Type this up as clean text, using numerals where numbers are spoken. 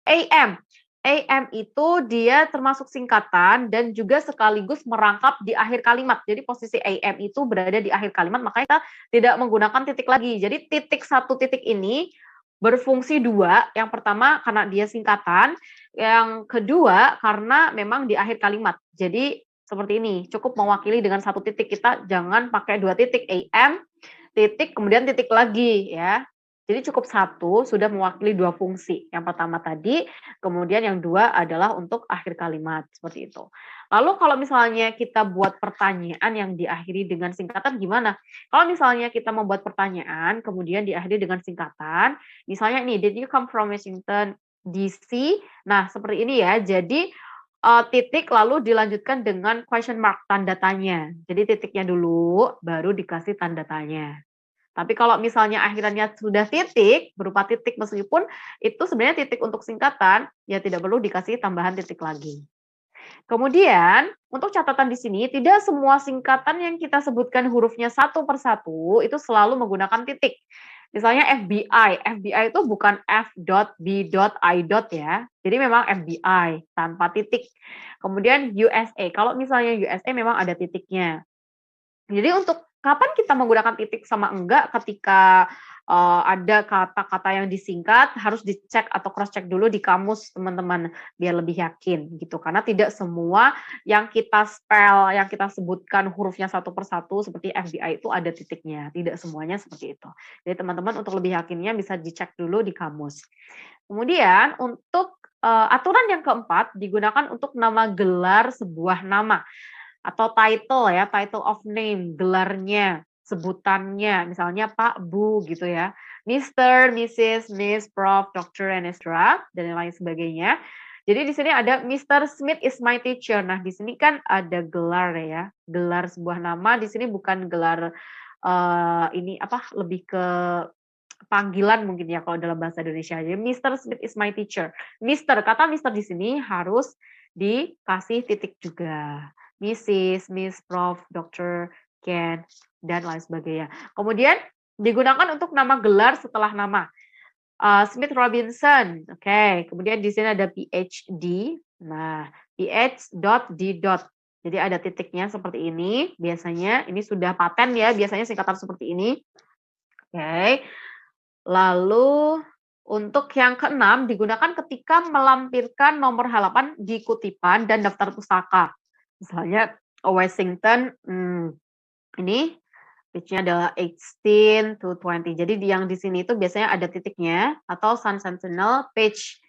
AM. AM itu dia termasuk singkatan dan juga sekaligus merangkap di akhir kalimat. Jadi posisi AM itu berada di akhir kalimat, makanya kita tidak menggunakan titik lagi. Jadi titik satu titik ini berfungsi dua. Yang pertama karena dia singkatan, yang kedua karena memang di akhir kalimat. Jadi seperti ini, cukup mewakili dengan satu titik. Kita jangan pakai dua titik, AM, titik, kemudian titik lagi ya. Jadi cukup satu sudah mewakili dua fungsi. Yang pertama tadi, kemudian yang dua adalah untuk akhir kalimat, seperti itu. Lalu kalau misalnya kita buat pertanyaan yang diakhiri dengan singkatan gimana? Kalau misalnya kita membuat pertanyaan, kemudian diakhiri dengan singkatan, misalnya nih, "Did you come from Washington DC?" Nah, seperti ini ya. Jadi, titik lalu dilanjutkan dengan question mark, tanda tanya. Jadi titiknya dulu, baru dikasih tanda tanya. Tapi kalau misalnya akhirannya sudah titik, berupa titik meskipun itu sebenarnya titik untuk singkatan, ya tidak perlu dikasih tambahan titik lagi. Kemudian, untuk catatan di sini, tidak semua singkatan yang kita sebutkan hurufnya satu per satu itu selalu menggunakan titik. Misalnya FBI, FBI itu bukan F.B.I. ya. Jadi memang FBI tanpa titik. Kemudian USA, kalau misalnya USA memang ada titiknya. Jadi untuk kapan kita menggunakan titik sama enggak ketika, ada kata-kata yang disingkat harus dicek atau cross check dulu di kamus teman-teman, biar lebih yakin gitu. Karena tidak semua yang kita spell, yang kita sebutkan hurufnya satu per satu seperti FBI itu ada titiknya, tidak semuanya seperti itu. Jadi teman-teman untuk lebih yakinnya bisa dicek dulu di kamus. Kemudian untuk, aturan yang keempat digunakan untuk nama gelar sebuah nama. Atau title ya, title of name, gelarnya, sebutannya, misalnya Pak, Bu gitu ya, Mister, Mrs, Miss, Prof, Doctor, and etc. dan lain sebagainya. Jadi di sini ada Mister Smith is my teacher. Nah, di sini kan ada gelar ya, gelar sebuah nama di sini bukan gelar, ini apa, lebih ke panggilan mungkin ya kalau dalam bahasa Indonesia. Jadi Mister Smith is my teacher. Mister, kata Mister di sini harus dikasih titik juga. Mrs, Miss, Prof, Dokter, Ken, dan lain sebagainya. Kemudian digunakan untuk nama gelar setelah nama. Smith Robinson, oke. Kemudian di sini ada PhD. Nah, PH.D. Jadi ada titiknya seperti ini. Biasanya ini sudah paten ya, biasanya singkatan seperti ini. Oke. Lalu untuk yang keenam digunakan ketika melampirkan nomor halaman di kutipan dan daftar pustaka. Misalnya Washington, ini page-nya adalah 18 to 20. Jadi yang di sini itu biasanya ada titiknya atau Sun Sentinel page